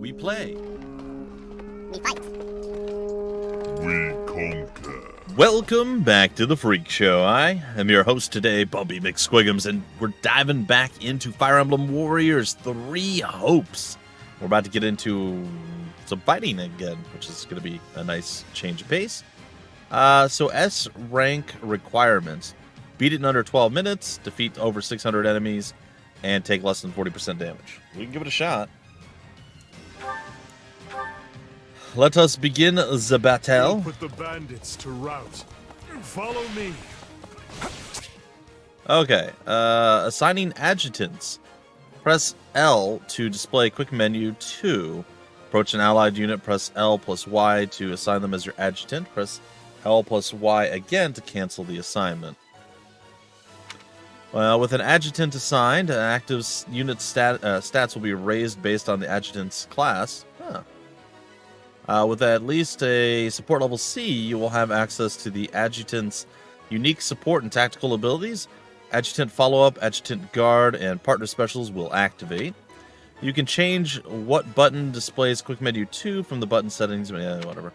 We play. We fight. We conquer. Welcome back to the Freak Show. I am your host today, Bumpy McSquigums, and we're diving back into Fire Emblem Warriors 3 Hopes. We're about to get into some fighting again, which is going to be a nice change of pace. So S rank requirements. Beat it in under 12 minutes, defeat over 600 enemies, and take less than 40% damage. We can give it a shot. Let us begin the battle. Put the bandits to rout. Follow me. Okay, assigning adjutants. Press L to display quick menu 2. Approach an allied unit, press L plus Y to assign them as your adjutant. Press L plus Y again to cancel the assignment. Well, with an adjutant assigned, active unit stats will be raised based on the adjutant's class. With at least a support level C, you will have access to the adjutant's unique support and tactical abilities. Adjutant follow-up, adjutant guard, and partner specials will activate. You can change what button displays quick menu 2 from the button settings. Yeah, whatever.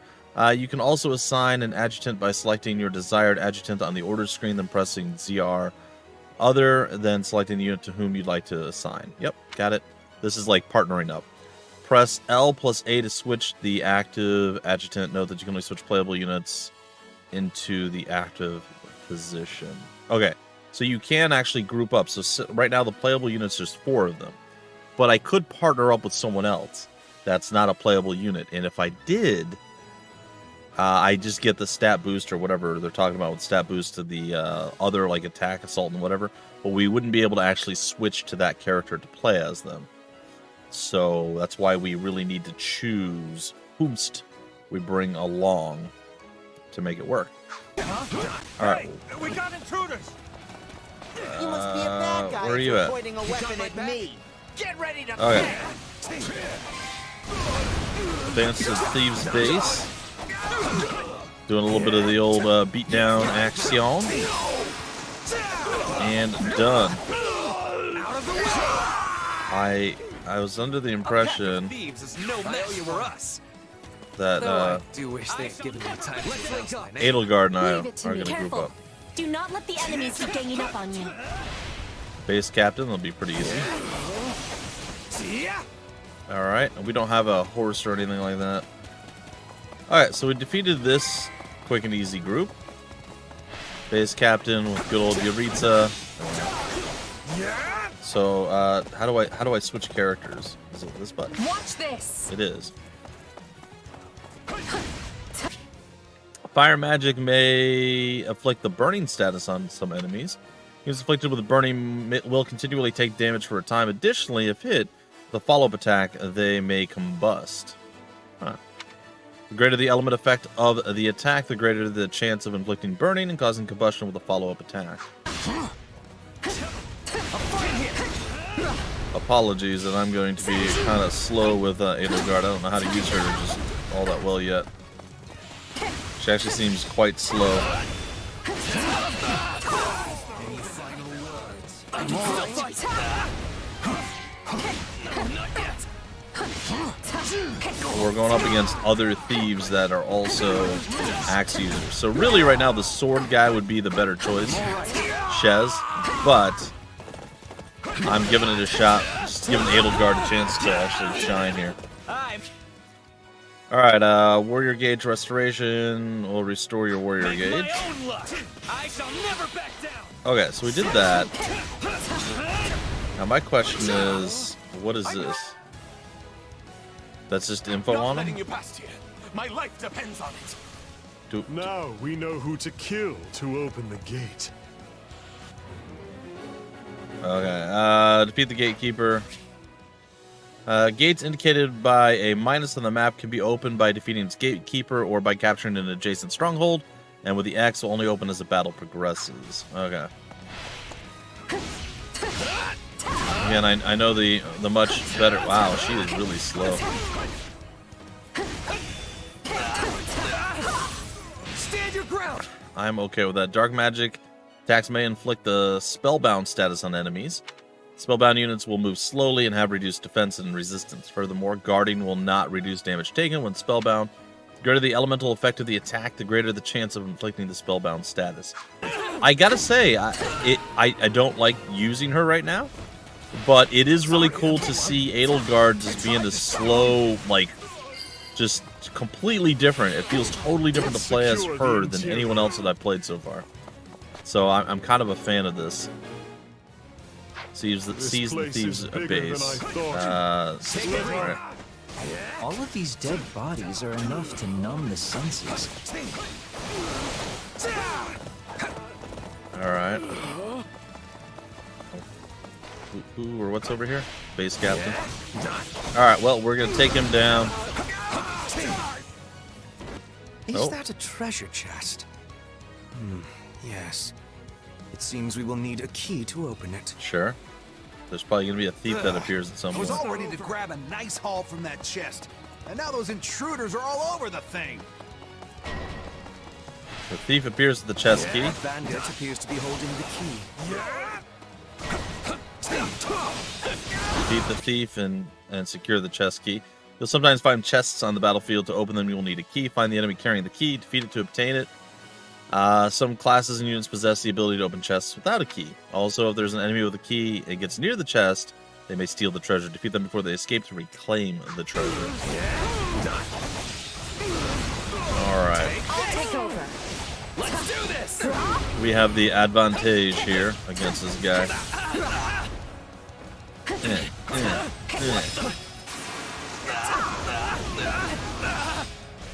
You can also assign an adjutant by selecting your desired adjutant on the order screen, then pressing ZR. Other than selecting the unit to whom you'd like to assign. Yep, got it. This is like partnering up. Press L plus A to switch the active adjutant. Note that you can only switch playable units into the active position. Okay, so you can actually group up. So right now the playable units, there's 4 of them. But I could partner up with someone else that's not a playable unit. And if I did, I just get the stat boost or whatever they're talking about with stat boost to the other like attack, assault, and whatever. But we wouldn't be able to actually switch to that character to play as them. So that's why we really need to choose whomst we bring along to make it work. Alright. We got intruders! You must be a bad guy where are you at? pointing a weapon at me. Get ready to Okay. Advance to Thieves' Base. Doing a little bit of the old beatdown action. And done. I was under the impression that Edelgard and I are going to group up. Do not let the enemies keep ganging up on you. Base captain will be pretty easy. Alright, we don't have a horse or anything like that. Alright, so we defeated this quick and easy group. Base captain with good old Yuritsa. So, how do I switch characters? Is it this button? Watch this. It is. Fire magic may afflict the burning status on some enemies. Units afflicted with burning will continually take damage for a time. Additionally, if hit, the follow-up attack, they may combust. Huh. The greater the element effect of the attack, the greater the chance of inflicting burning and causing combustion with a follow-up attack. Apologies that I'm going to be kind of slow with Edelgard. I don't know how to use her just all that well yet. She actually seems quite slow. We're going up against other thieves that are also axe users. So really right now the sword guy would be the better choice, Shez, but I'm giving it a shot, just giving Edelgard a chance to actually shine here. Alright, warrior gauge restoration will restore your warrior gauge. Okay, so we did that. Now my question is, what is this? That's just info on him? My life depends on it. Now we know who to kill to open the gate. Okay, defeat the gatekeeper. Gates indicated by a minus on the map can be opened by defeating its gatekeeper or by capturing an adjacent stronghold, and with the X will only open as the battle progresses. Okay. Again, I know the much better. Wow, she is really slow. Stand your ground. I'm okay with that. Dark magic attacks may inflict the spellbound status on enemies. Spellbound units will move slowly and have reduced defense and resistance. Furthermore, guarding will not reduce damage taken when spellbound. The greater the elemental effect of the attack, the greater the chance of inflicting the spellbound status. I gotta say, I don't like using her right now, but it is really cool to see Edelgard just being this slow, like, just completely different. It feels totally different to play as her than anyone else that I've played so far. So I'm kind of a fan of this. Sees the Thieves' base. Right. All of these dead bodies are enough to numb the senses. Alright. Who or what's over here? Base captain. Alright, well, we're gonna take him down. Is that a treasure chest? Yes. It seems we will need a key to open it. Sure. There's probably gonna be a thief that appears at some I was point. all ready to grab a nice haul from that chest, and now those intruders are all over the thing. The thief appears at the chest key. That bandit appears to be holding the key. Defeat the thief and secure the chest key. You'll sometimes find chests on the battlefield. To open them, you will need a key. Find the enemy carrying the key. Defeat it to obtain it. Some classes and units possess the ability to open chests without a key. Also, if there's an enemy with a key and gets near the chest, they may steal the treasure. Defeat them before they escape to reclaim the treasure. Alright. I'll take over. Let's do this! We have the advantage here against this guy.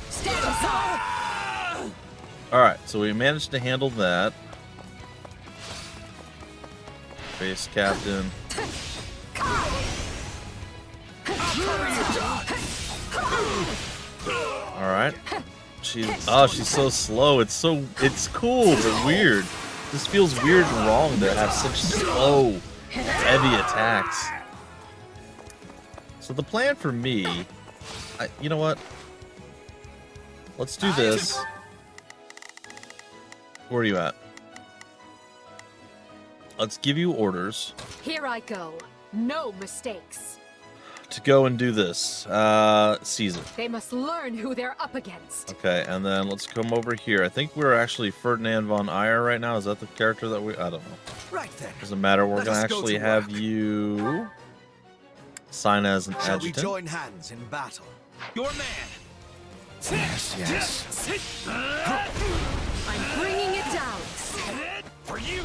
Stand aside. Alright, so we managed to handle that. Base captain. Alright. She's so slow. It's cool, but weird. This feels weird and wrong to have such slow, heavy attacks. So the plan for me, you know what? Let's do this. Where are you at? Let's give you orders Here I go. No mistakes. to go and do this. Seize it. They must learn who they're up against. Okay, and then let's come over here. I think we're actually Ferdinand von Eyre right now. Is that the character that we... I don't know. Right then. Doesn't matter. We're Let going to us go actually to have work. you sign as an Shall we adjutant. join hands in battle? Your man. Yes. I'm bringing it down. For you.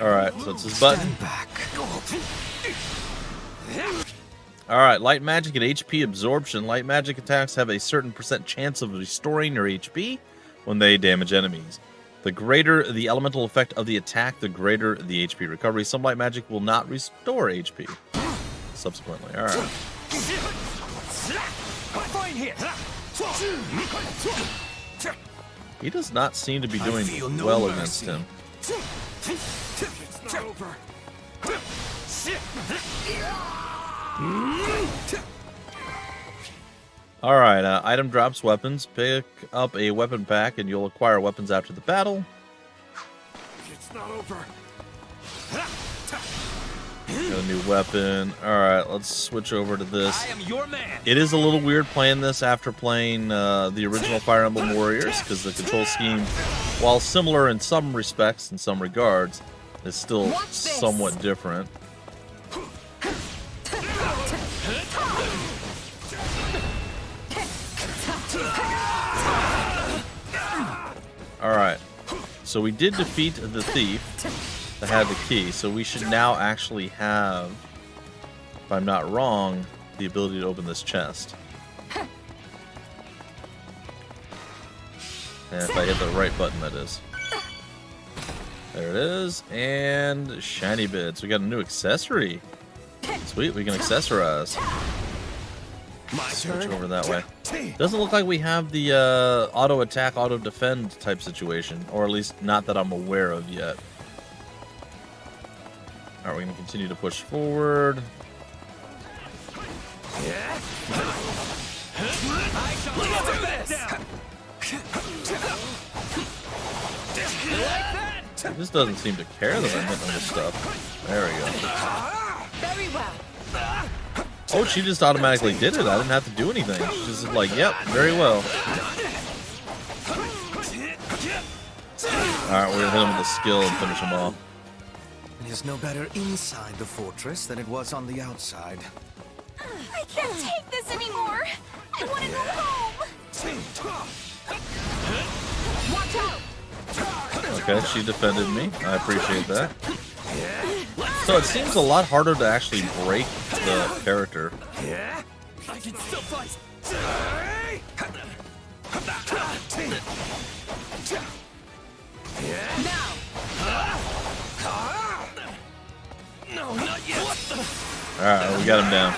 Alright, so it's this button. Stand back. Alright, light magic and HP absorption. Light magic attacks have a certain % chance of restoring your HP when they damage enemies. The greater the elemental effect of the attack, the greater the HP recovery. Some light magic will not restore HP subsequently. Alright. Fine here. He does not seem to be I doing feel no well mercy. against him. It's not over. Alright, item drops weapons. Pick up a weapon pack and you'll acquire weapons after the battle. It's not over. Got a new weapon. Alright, let's switch over to this. I am your man. It is a little weird playing this after playing the original Fire Emblem Warriors, because the control scheme, while similar in some respects, in some regards, is still Watch this. somewhat different. Alright, so we did defeat the thief that had the key, so we should now actually have, if I'm not wrong, the ability to open this chest. And if I hit the right button, that is. There it is, and shiny bits. We got a new accessory. Sweet, we can accessorize. My Switch turn. over that way. Doesn't look like we have the auto attack, auto defend type situation, or at least not that I'm aware of yet. Alright, we're gonna continue to push forward. I shall deliver this. Like that. He just doesn't seem to care that I'm hitting this stuff. There we go. Very well. Oh, she just automatically did it. I didn't have to do anything. She's just like, yep, very well. Alright, we're gonna hit him with a skill and finish him off. It is no better inside the fortress than it was on the outside. I can't take this anymore. I want to go home. Watch out! Okay, she defended me. I appreciate that. So it seems a lot harder to actually break the character. I can still fight. Now! No, not yet. Alright, we got him down.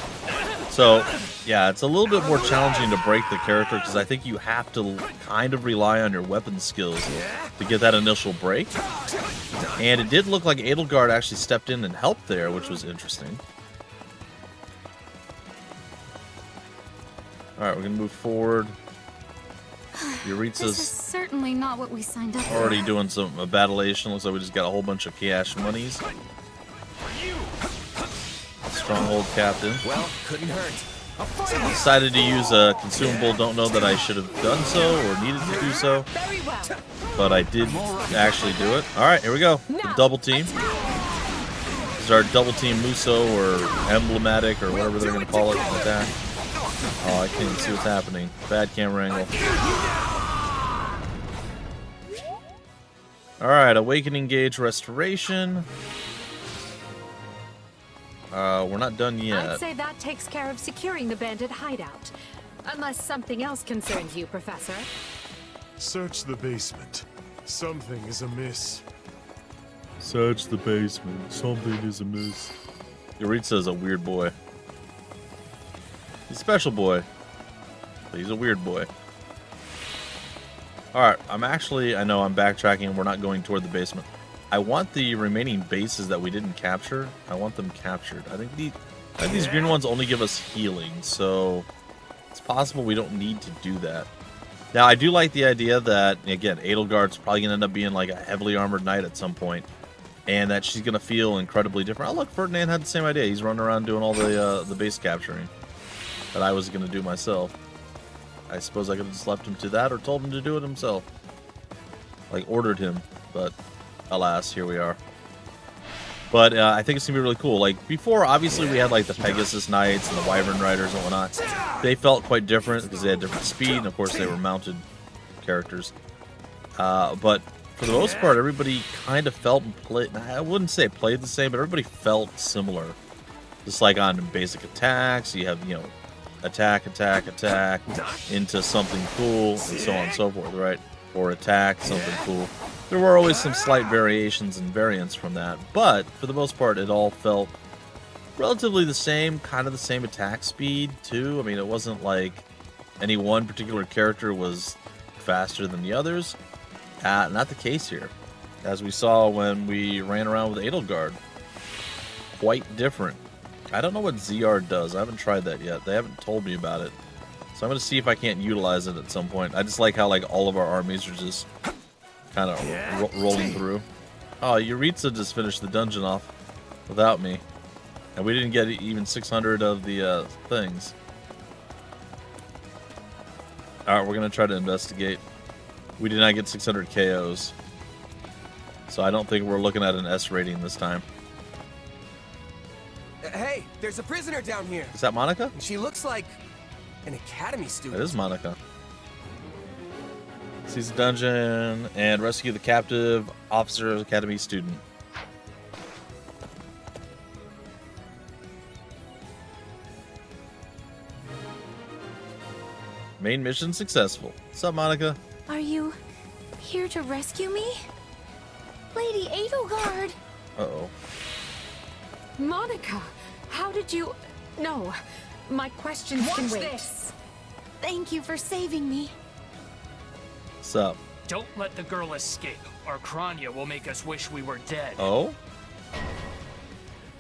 So, yeah, it's a little bit more challenging to break the character because I think you have to kind of rely on your weapon skills to get that initial break. And it did look like Edelgard actually stepped in and helped there, which was interesting. Alright, we're going to move forward. This is Yuritsa's certainly not what we signed up for. already doing some battlation. Looks like we just got a whole bunch of cash monies. Stronghold captain. Well, couldn't hurt. Decided to use a consumable. Don't know that I should have done so or needed to do so, Very well. but I did actually do it. All right, here we go. The double team. This is our double team Muso or emblematic or whatever they're going to call it. Attack. Oh, I can't even see what's happening. Bad camera angle. All right, awakening gauge restoration. We're not done I'd yet. say that takes care of securing the bandit hideout. Unless something else concerns you, Professor. Search the basement. Something is amiss. Search the basement. Something is amiss. Yuritsa's a weird boy. He's a special boy. But he's a weird boy. Alright, I know I'm backtracking. We're not going toward the basement. I want the remaining bases that we didn't capture. I want them captured. I think these green ones only give us healing, so it's possible we don't need to do that. Now, I do like the idea that, again, Edelgard's probably going to end up being like a heavily armored knight at some point, and that she's going to feel incredibly different. Oh, look, Ferdinand had the same idea. He's running around doing all the base capturing that I was going to do myself. I suppose I could have just left him to that or told him to do it himself. Like, ordered him, but alas, here we are. But I think it's going to be really cool. Like, before, obviously, we had, like, the Pegasus Knights and the Wyvern Riders and whatnot. They felt quite different because they had different speed, and, of course, they were mounted characters. But for the most part, everybody kind of felt and played... I wouldn't say played the same, but everybody felt similar. Just like on basic attacks, you have, you know, attack, attack, attack, into something cool, and so on and so forth, right? Or attack, something cool. There were always some slight variations and variants from that, but for the most part, it all felt relatively the same, kind of the same attack speed, too. I mean, it wasn't like any one particular character was faster than the others. Not the case here, as we saw when we ran around with Edelgard. Quite different. I don't know what ZR does. I haven't tried that yet. They haven't told me about it. So I'm going to see if I can't utilize it at some point. I just like how like all of our armies are just kind of rolling through. Oh, Yuritsa just finished the dungeon off without me. And we didn't get even 600 of the things. Alright, we're going to try to investigate. We did not get 600 KOs. So I don't think we're looking at an S rating this time. Hey, there's a prisoner down here. Is that Monica? She looks like an academy student. That is Monica. Seize the dungeon and rescue the captive officer academy student. Main mission successful. What's up, Monica? Are you here to rescue me? Lady Edelgard! Uh-oh. Monica, how did you... No, my questions can wait. This. Thank you for saving me. What's up? Don't let the girl escape, or Kronya will make us wish we were dead. Oh?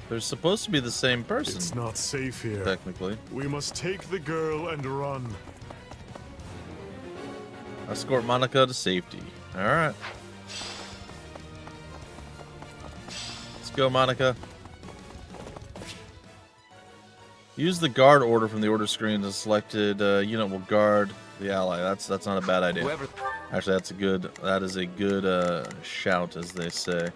They're supposed to be the same person. It's not safe here. Technically. We must take the girl and run. Escort Monica to safety. Alright. go, Monica. Use the guard order from the order screen. The selected unit will guard the ally. That's not a bad idea. Whoever. Actually, that is a good shout, as they say.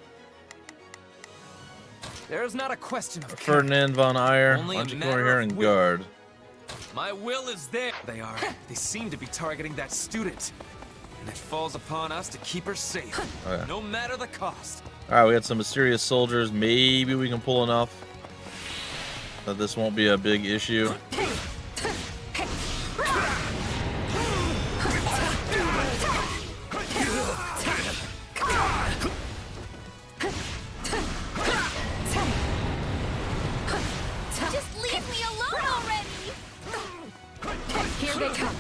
There's not a question of Ferdinand von Eyre, Only a Antiquary matter here, of and will. guard. My will is there. They are. They seem to be targeting that student. And it falls upon us to keep her safe. Okay. No matter the cost. Alright, we got some mysterious soldiers. Maybe we can pull enough that this won't be a big issue. Just leave me alone already! Here they come.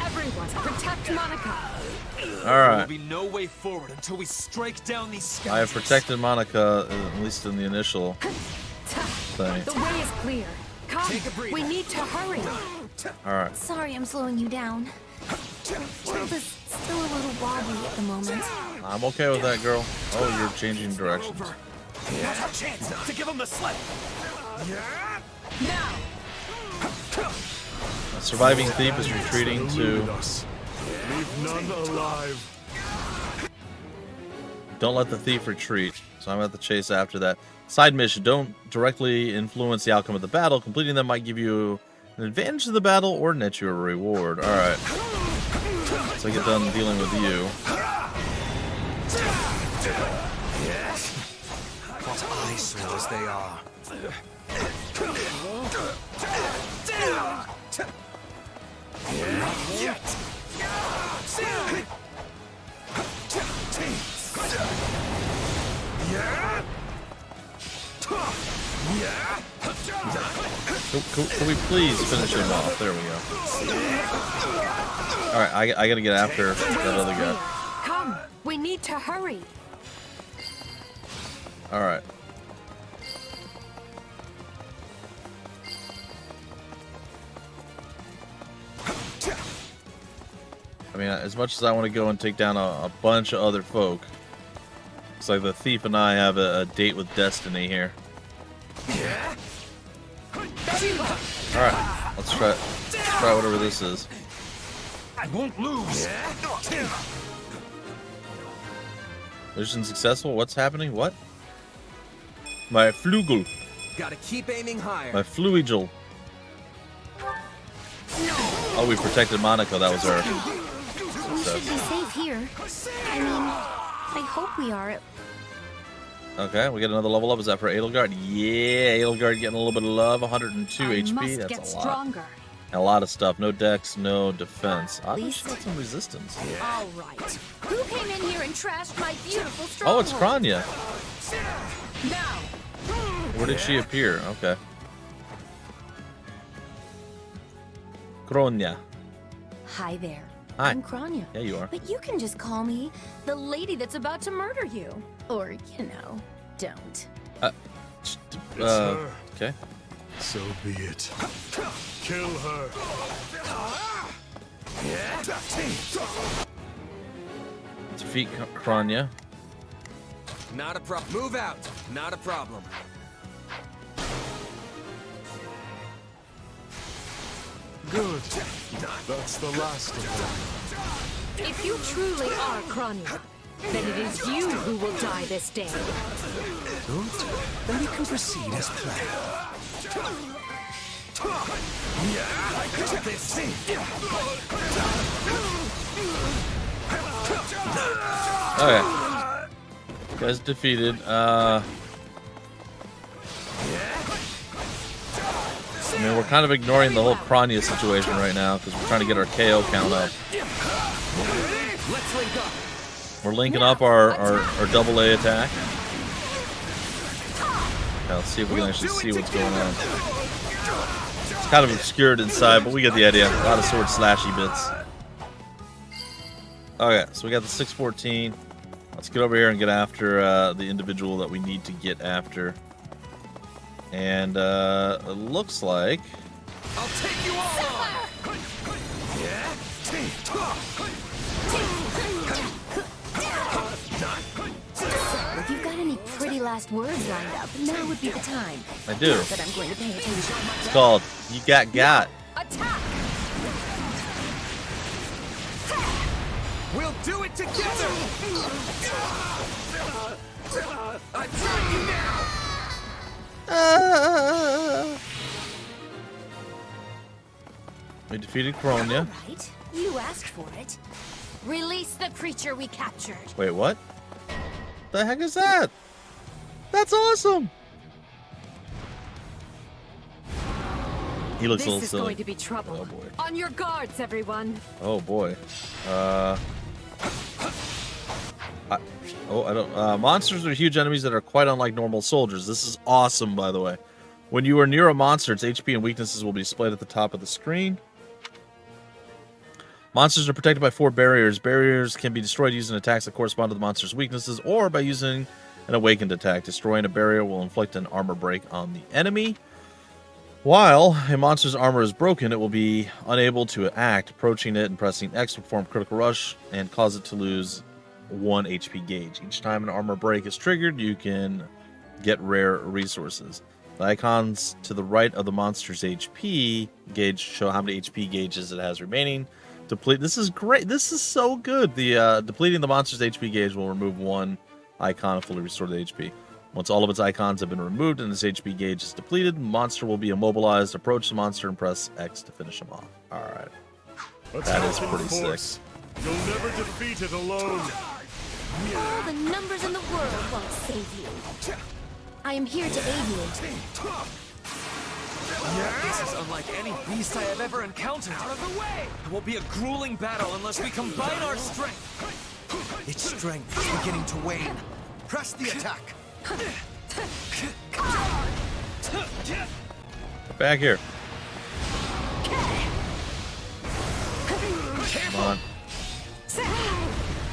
Everyone, protect Monica. There will Alright. be no way forward until we strike down these I have scoundrels. protected Monica, at least in the initial thing. The way is clear. Come, Take a breather. we need to hurry. Alright. Sorry I'm slowing you down. World is still a little wobbly at the moment. I'm okay with that, girl. Oh, you're changing directions. Now's our chance to give them the slip. Now, A surviving thief is retreating Elude to... us. Leave none alive. Don't let the thief retreat. So I'm going to have to chase after that. Side mission. Don't directly influence the outcome of the battle. Completing them might give you an advantage in the battle or net you a reward. Alright. So I get done dealing with you. What eyesores they are. Can we please finish him off? There we go. Alright, I gotta get after that other guy. come, we need to hurry. Alright. I mean, as much as I want to go and take down a bunch of other folk, it's like the thief and I have a date with destiny here. Alright, let's try whatever this is. I won't lose. Mission successful? What's happening? What? My flugel. Gotta keep aiming higher. My fluigel. Oh, we protected Monaco. That was her. We should be safe here. I mean, I hope we are. Okay, we get another level up. Is that for Edelgard? Yeah, Edelgard getting a little bit of love. 102 I HP. must That's get a lot. stronger. And a lot of stuff. No dex, no defense. I least- should have some resistance. All right. Who came in here and trashed my beautiful stronghold? Oh, it's Kronya. Now, Where did she appear? Okay. Kronya. Hi there. Hi. I'm Kronya. Yeah, you are. But you can just call me the lady that's about to murder you. Or, you know, don't. her. Okay. So be it. Kill her. Defeat Kronya. Not a problem. Move out. Not a problem. Good. That's the last of them. if you truly are Kronya, then it is you who will die this day. Good. Then we can proceed as planned. Okay. Guys defeated. I mean, we're kind of ignoring the whole Kronya situation right now because we're trying to get our KO count up. Let's link up. We're linking up our double A attack. Okay, let's see if we can actually see what's going on. It's kind of obscured inside, but we get the idea. A lot of sword slashy bits. Okay, so we got the 614. Let's get over here and get after the individual that we need to get after. And it looks like... I'll take you all on. If you've got any pretty last words lined up, now would be the time. I do. Not that I'm going to pay attention. It's called You Got. Attack! We'll do it together! I got you now! We defeated Kronya. All right, you asked for it. Release the creature we captured. Wait, what? The heck is that? That's awesome! He looks a little This is silly. going to be trouble. Oh boy. On your guards, everyone. Oh boy. I don't. Monsters are huge enemies that are quite unlike normal soldiers. This is awesome, by the way. When you are near a monster, its HP and weaknesses will be displayed at the top of the screen. Monsters are protected by 4 barriers. Barriers can be destroyed using attacks that correspond to the monster's weaknesses or by using an awakened attack. Destroying a barrier will inflict an armor break on the enemy. While a monster's armor is broken, it will be unable to act. Approaching it and pressing X will perform critical rush and cause it to lose 1 HP gauge. Each time an armor break is triggered, you can get rare resources. The icons to the right of the monster's HP gauge show how many HP gauges it has remaining. This is great. This is so good. The depleting the monster's HP gauge will remove 1 icon and fully restore the HP. Once all of its icons have been removed and its HP gauge is depleted, the monster will be immobilized. Approach the monster and press X to finish him off. Alright. That is pretty sick. You'll never defeat it alone. All the numbers in the world won't save you. I am here to aid you. This is unlike any beast I have ever encountered. Out of the way! It will be a grueling battle unless we combine our strength. Its strength is beginning to wane. Press the attack. Get back here. Come on.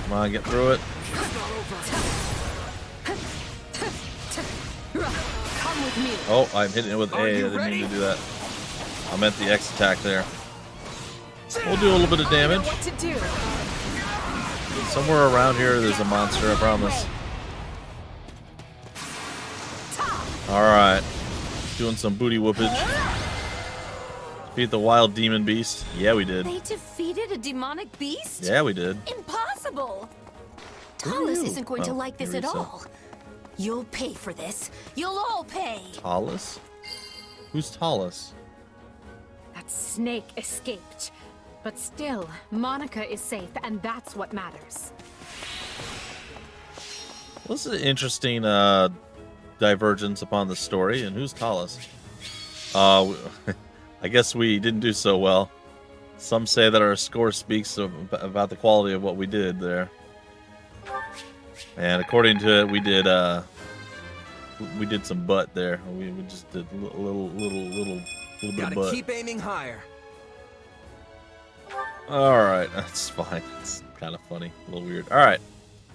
Come on, get through it. Come with me. Oh, I'm hitting it with A. I you didn't ready? mean to do that. I meant the X attack there. We'll do a little bit of I know damage. what to do. Somewhere around here, there's a monster, I promise. Alright. Doing some booty whoopage. Defeat the wild demon beast. Yeah, we did. They defeated a demonic beast? Yeah, we did. Impossible! Who are Talus you? isn't going to Oh, like this at Marisa. all. You'll pay for this. You'll all pay. Talus? Who's Talus? That snake escaped. But still, Monica is safe, and that's what matters. Well, this is an interesting divergence upon the story. And who's Talus? I guess we didn't do so well. Some say that our score speaks about the quality of what we did there. And according to it, we did some butt there. We just did a little bit of Gotta butt. keep aiming higher. All right, that's fine. It's kind of funny, a little weird. All right,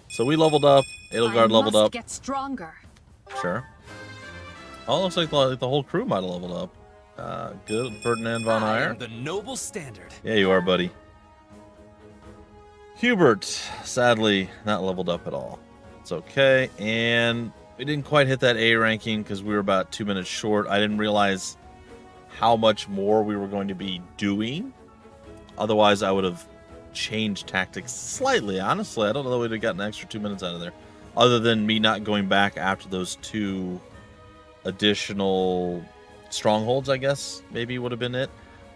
so we leveled up. Edelgard leveled must up. get stronger. Sure. Oh, looks like the whole crew might have leveled up. Good, Ferdinand von I Eyre. am the noble standard. Yeah, you are, buddy. Hubert, sadly, not leveled up at all. It's okay, and we didn't quite hit that A ranking because we were about 2 minutes short. I didn't realize how much more we were going to be doing. Otherwise, I would have changed tactics slightly. Honestly, I don't know that we'd have gotten an extra 2 minutes out of there. Other than me not going back after those 2 additional strongholds, I guess, maybe would have been it.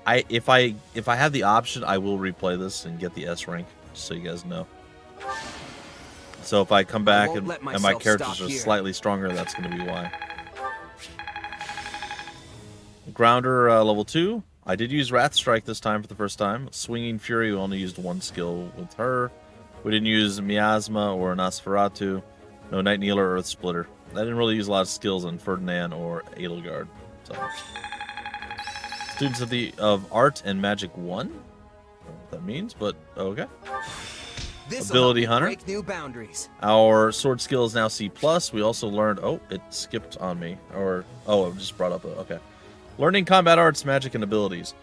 If I have the option, I will replay this and get the S rank, just so you guys know. So if I come back won't and let my myself characters stop are here. slightly stronger, that's going to be why. Grounder level 2. I did use Wrath Strike this time for the first time. Swinging Fury, we only used 1 skill with her. We didn't use Miasma or Nosferatu. No Night Kneeler or Earth Splitter. I didn't really use a lot of skills on Ferdinand or Edelgard. So. Students of Art and Magic 1? I don't know what that means, but okay. This'll Ability help me Hunter. break new boundaries. Our sword skill is now C+. We also learned... Oh, it skipped on me. Or... Oh, it just brought up... Okay. Learning combat arts, magic, and abilities.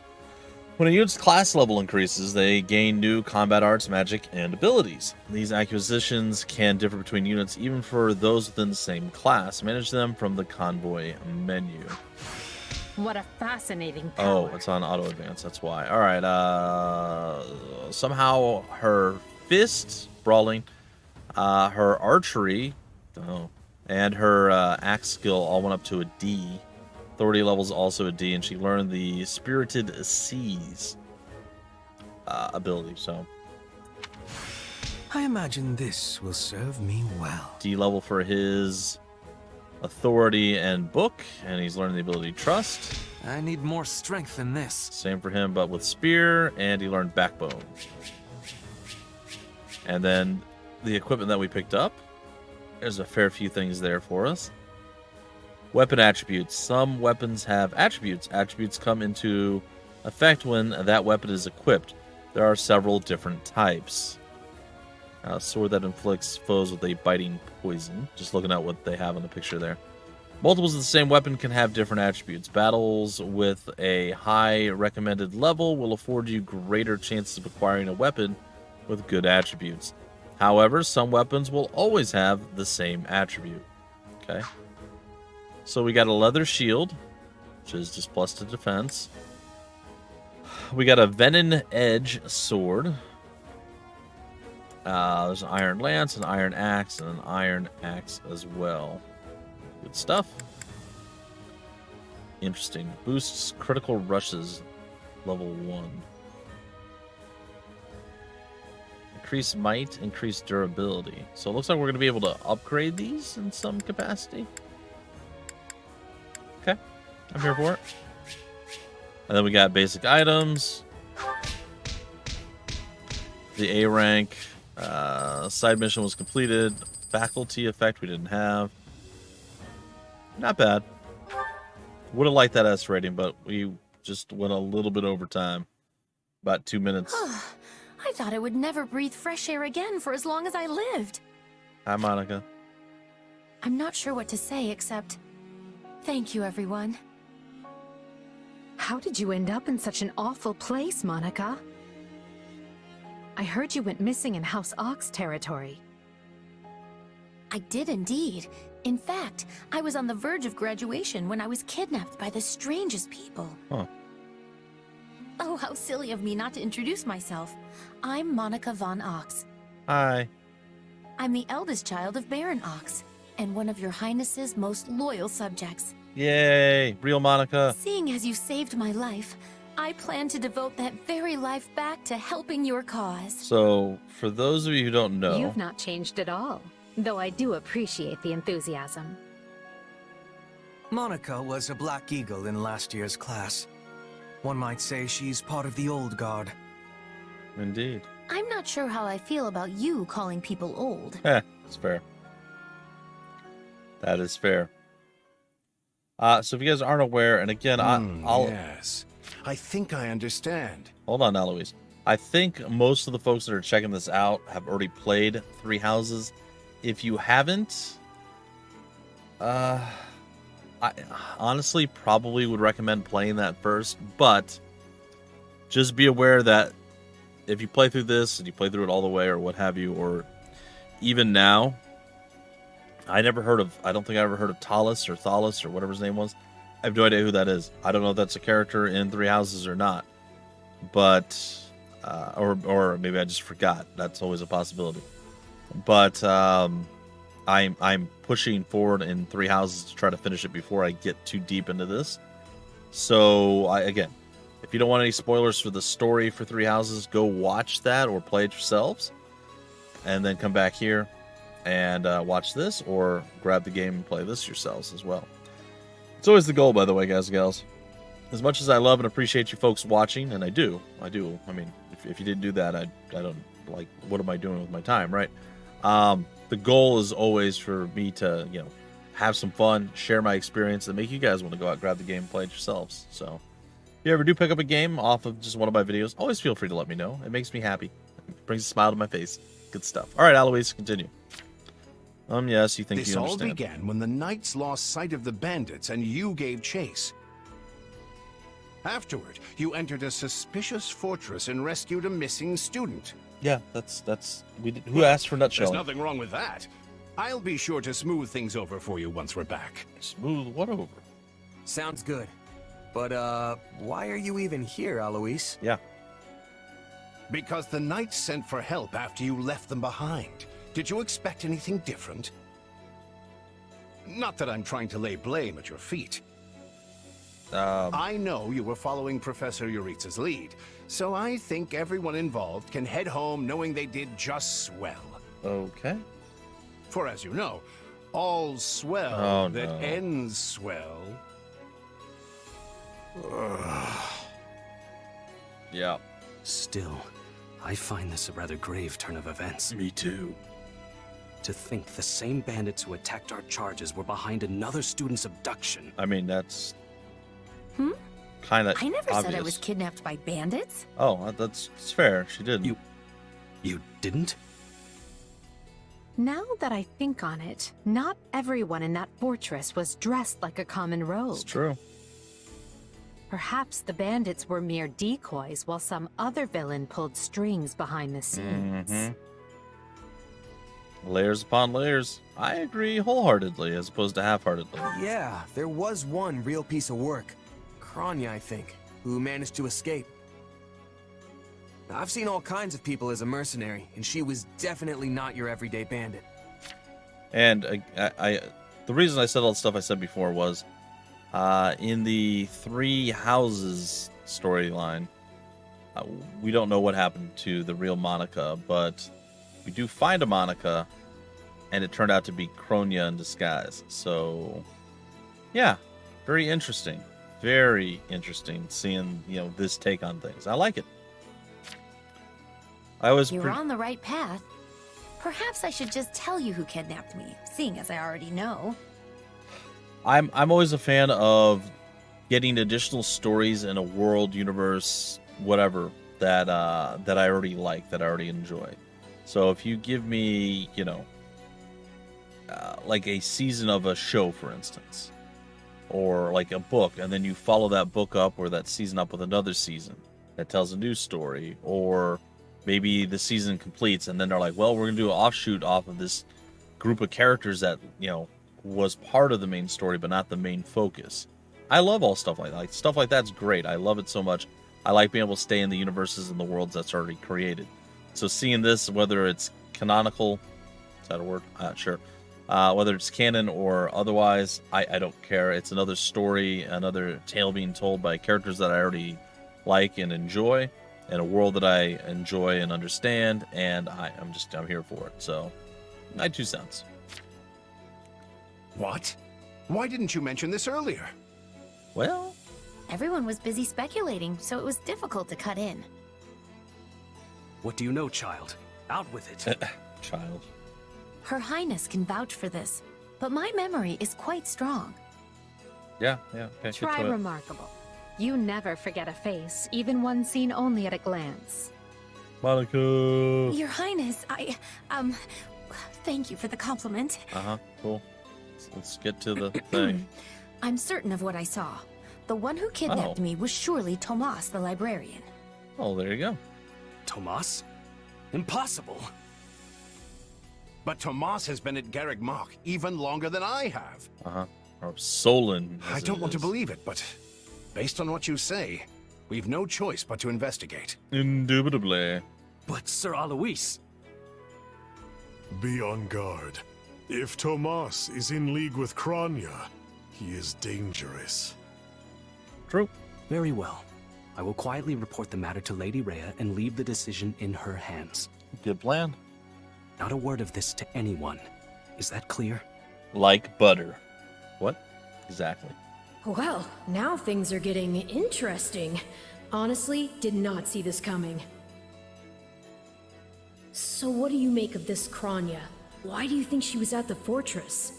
When a unit's class level increases, they gain new combat arts, magic, and abilities. These acquisitions can differ between units even for those within the same class. Manage them from the convoy menu. What a fascinating power. Oh, it's on auto advance, that's why. Alright, somehow her fist, brawling, her archery, and her axe skill all went up to a D. Authority level's also a D, and she learned the Spirited Seas ability, so. I imagine this will serve me well. D level for his authority and book, and he's learning the ability Trust. I need more strength than this. Same for him, but with spear, and he learned backbone. And then the equipment that we picked up, there's a fair few things there for us. Weapon attributes. Some weapons have attributes. Attributes come into effect when that weapon is equipped. There are several different types. Sword that inflicts foes with a biting poison. Just looking at what they have on the picture there. Multiples of the same weapon can have different attributes. Battles with a high recommended level will afford you greater chances of acquiring a weapon with good attributes. However, some weapons will always have the same attribute. Okay. So we got a leather shield, which is just plus to defense. We got a venom edge sword. There's an iron lance, an iron axe, and an iron axe as well. Good stuff. Interesting. Boosts critical rushes, level 1. Increase might, increase durability. So it looks like we're going to be able to upgrade these in some capacity. Okay, I'm here for it. And then we got basic items. The A rank. Side mission was completed. Faculty effect we didn't have. Not bad. Would have liked that S rating, but we just went a little bit over time. About 2 minutes. I thought I would never breathe fresh air again for as long as I lived. Hi, Monica. I'm not sure what to say except thank you, everyone. How did you end up in such an awful place, Monica? I heard you went missing in House Ox territory. I did indeed. In fact, I was on the verge of graduation when I was kidnapped by the strangest people. Huh. Oh, how silly of me not to introduce myself. I'm Monica von Ox. Hi. I'm the eldest child of Baron Ox, and one of your Highness's most loyal subjects. Yay, real Monica. Seeing as you saved my life, I plan to devote that very life back to helping your cause. So, for those of you who don't know... You've not changed at all, though I do appreciate the enthusiasm. Monica was a Black Eagle in last year's class. One might say she's part of the old guard. Indeed. I'm not sure how I feel about you calling people old. That's fair. That is fair. So if you guys aren't aware, and again, I'll... Yes. I think I understand. Hold on now, Louise. I think most of the folks that are checking this out have already played Three Houses. If you haven't, I honestly probably would recommend playing that first, but just be aware that if you play through this and you play through it all the way or what have you, or even now, I don't think I ever heard of Talus or Thalus or whatever his name was. I have no idea who that is. I don't know if that's a character in Three Houses or not, but, or maybe I just forgot. That's always a possibility. But, I'm pushing forward in Three Houses to try to finish it before I get too deep into this. So, again, if you don't want any spoilers for the story for Three Houses, go watch that or play it yourselves. And then come back here and watch this, or grab the game and play this yourselves as well. It's always the goal, by the way, guys and gals. As much as I love and appreciate you folks watching, and I do. I mean, if you didn't do that, I don't, like, what am I doing with my time, right? The goal is always for me to, have some fun, share my experience, and make you guys want to go out and grab the game and play it yourselves. So, if you ever do pick up a game off of just one of my videos, always feel free to let me know. It makes me happy. It brings a smile to my face. Good stuff. All right, Alois, continue. Yes, you think This you all understand. began when the knights lost sight of the bandits and you gave chase. Afterward, you entered a suspicious fortress and rescued a missing student. Yeah, who asked for There's nutshelling? nothing wrong with that. I'll be sure to smooth things over for you once we're back. Smooth what over? Sounds good. But, why are you even here, Alois? Yeah. Because the knights sent for help after you left them behind. Did you expect anything different? Not that I'm trying to lay blame at your feet. I know you were following Professor Yuritsa's lead, so I think everyone involved can head home knowing they did just swell. Okay. For as you know, all swell that no. ends swell. Yeah. Still, I find this a rather grave turn of events. Me too. To think the same bandits who attacked our charges were behind another student's abduction. I mean, that's kind of I never obvious. said I was kidnapped by bandits. Oh, that's fair. She did. You didn't? Now that I think on it, not everyone in that fortress was dressed like a common rogue. It's true. Perhaps the bandits were mere decoys while some other villain pulled strings behind the scenes. Layers upon layers. I agree wholeheartedly as opposed to half-heartedly. Yeah, there was one real piece of work. Kronya, I think, who managed to escape. Now, I've seen all kinds of people as a mercenary, and she was definitely not your everyday bandit. And the reason I said all the stuff I said before was in the Three Houses storyline, we don't know what happened to the real Monica, but we do find a Monica, and it turned out to be Kronya in disguise. So, yeah, very interesting. Very interesting seeing, this take on things. I like it. You're on the right path. Perhaps I should just tell you who kidnapped me, seeing as I already know. I'm always a fan of getting additional stories in a world, universe, whatever that I already like, that I already enjoy. So if you give me, like a season of a show, for instance, or like a book, and then you follow that book up or that season up with another season that tells a new story, or maybe the season completes and then they're like, well, we're going to do an offshoot off of this group of characters that, was part of the main story, but not the main focus. I love all stuff like that. Like, stuff like that's great. I love it so much. I like being able to stay in the universes and the worlds that's already created. So seeing this, whether it's canonical, is that a word? Sure. Whether it's canon or otherwise, I don't care. It's another story, another tale being told by characters that I already like and enjoy, in a world that I enjoy and understand, and I'm here for it. So, my 2 cents. What? Why didn't you mention this earlier? Well, Everyone was busy speculating, so it was difficult to cut in. What do you know, child? Out with it. Child. Her Highness can vouch for this, but my memory is quite strong. Yeah. Okay, Try remarkable. You never forget a face, even one seen only at a glance. Monica. Your Highness, thank you for the compliment. Cool. Let's get to the thing. I'm certain of what I saw. The one who kidnapped me was surely Tomas the librarian. Oh, there you go. Tomas? Impossible. But Tomas has been at Garreg Mach even longer than I have. Or Solon. I don't want to believe it, but based on what you say, we've no choice but to investigate. Indubitably. But Sir Alois... Be on guard. If Tomas is in league with Kronya, he is dangerous. True. Very well. I will quietly report the matter to Lady Rhea and leave the decision in her hands. Good plan. Not a word of this to anyone. Is that clear? Like butter. What? Exactly. Well, now things are getting interesting. Honestly, did not see this coming. So what do you make of this Kronya? Why do you think she was at the fortress?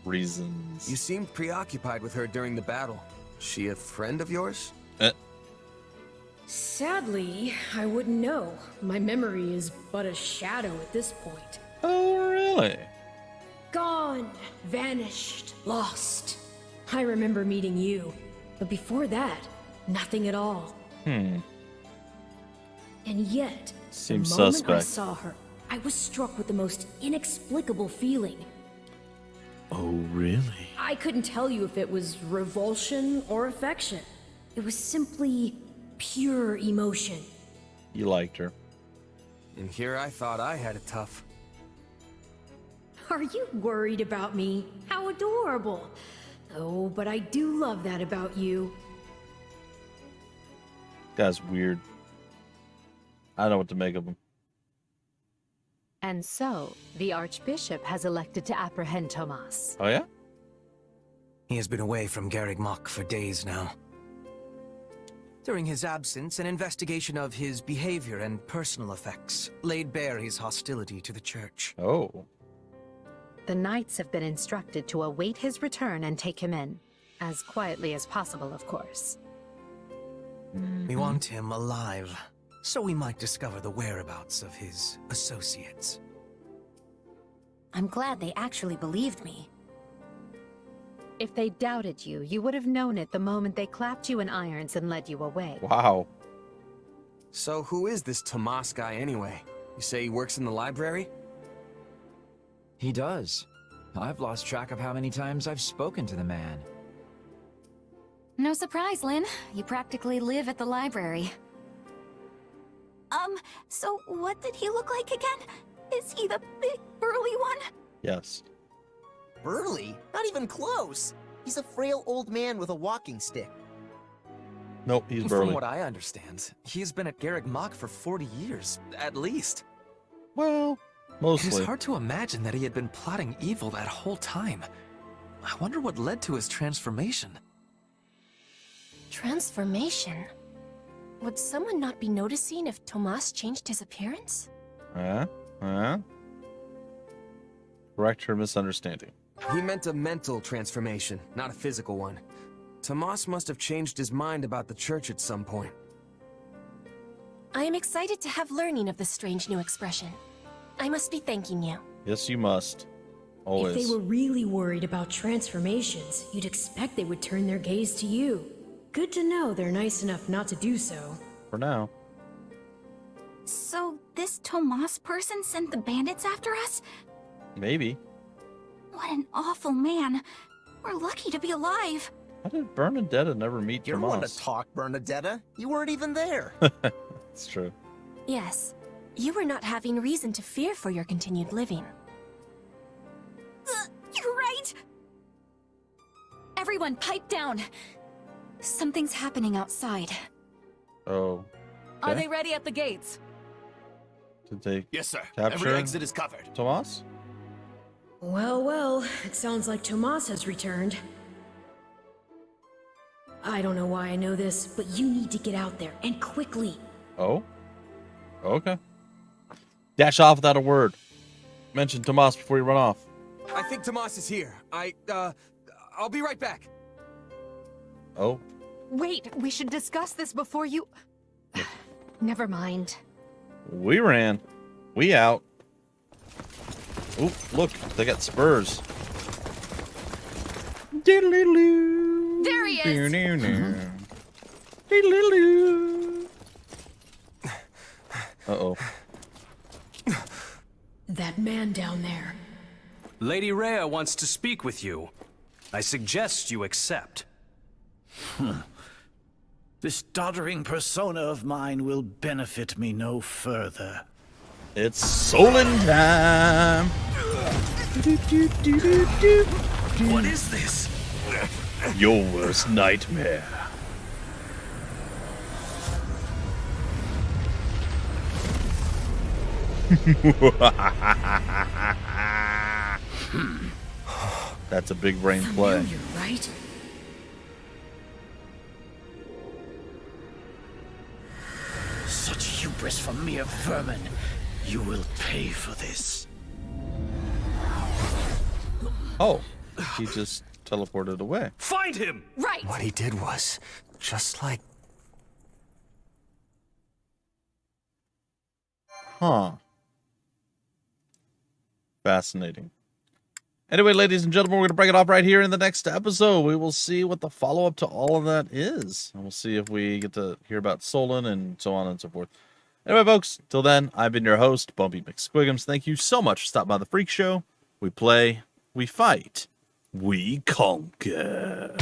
Reasons. You seemed preoccupied with her during the battle. She a friend of yours? Sadly, I wouldn't know. My memory is but a shadow at this point. Oh, really? Gone, vanished, lost. I remember meeting you. But before that, nothing at all. And yet, Seems the moment I suspect. saw her, I was struck with the most inexplicable feeling. Oh, really? I couldn't tell you if it was revulsion or affection. It was simply pure emotion. You liked her. And here I thought I had it tough. Are you worried about me? How adorable. Oh, but I do love that about you. Guy's weird. I don't know what to make of him. And so, the Archbishop has elected to apprehend Tomas. Oh, yeah? He has been away from Garreg Mach for days now. During his absence, an investigation of his behavior and personal effects laid bare his hostility to the Church. Oh. The Knights have been instructed to await his return and take him in. As quietly as possible, of course. We want him alive, so we might discover the whereabouts of his associates. I'm glad they actually believed me. If they doubted you, you would have known it the moment they clapped you in irons and led you away. Wow. So who is this Tomas guy anyway? You say he works in the library? He does. I've lost track of how many times I've spoken to the man. No surprise, Lynn. You practically live at the library. So what did he look like again? Is he the big, burly one? Yes. Burly? Not even close. He's a frail old man with a walking stick. Nope, he's burly. From what I understand, he's been at Garreg Mach for 40 years, at least. Well, mostly. It's hard to imagine that he had been plotting evil that whole time. I wonder what led to his transformation. Transformation? Would someone not be noticing if Tomas changed his appearance? Correct her misunderstanding. He meant a mental transformation, not a physical one. Tomas must have changed his mind about the Church at some point. I am excited to have learning of this strange new expression. I must be thanking you. Yes, you must. Always. If they were really worried about transformations, you'd expect they would turn their gaze to you. Good to know they're nice enough not to do so. For now. So, this Tomas person sent the bandits after us? Maybe. What an awful man. We're lucky to be alive. How did Bernadetta never meet You're one to Tomas? talk, Bernadetta. You weren't even there. It's true. Yes, you were not having reason to fear for your continued living. You're right! Everyone, pipe down! Something's happening outside. Oh. Are Okay. they ready at the gates? Did they Yes, sir. capture Every exit is covered. Tomas? Well, well, it sounds like Tomas has returned. I don't know why I know this, but you need to get out there, and quickly. Oh? Okay. Dash off without a word. Mention Tomas before you run off. I think Tomas is here. I'll be right back. Oh? Wait, we should discuss this before you... Never mind. We ran. We out. Oop, look, they got spurs. Diddle-doo. There he is! Diddle-doo. Uh-oh. That man down there. Lady Rhea wants to speak with you. I suggest you accept. This doddering persona of mine will benefit me no further. It's Solon time! What is this? Your worst nightmare. That's a big brain play. Familiar, right? Such hubris from mere vermin. You will pay for this. Oh, he just teleported away. Find him! Right! What he did was just like... Huh. Fascinating. Anyway, ladies and gentlemen, we're going to break it off right here in the next episode. We will see what the follow-up to all of that is. And we'll see if we get to hear about Solon and so on and so forth. Anyway, folks, till then, I've been your host, Bumpy McSquigums. Thank you so much for stopping by the Freak Show. We play, we fight, we conquer.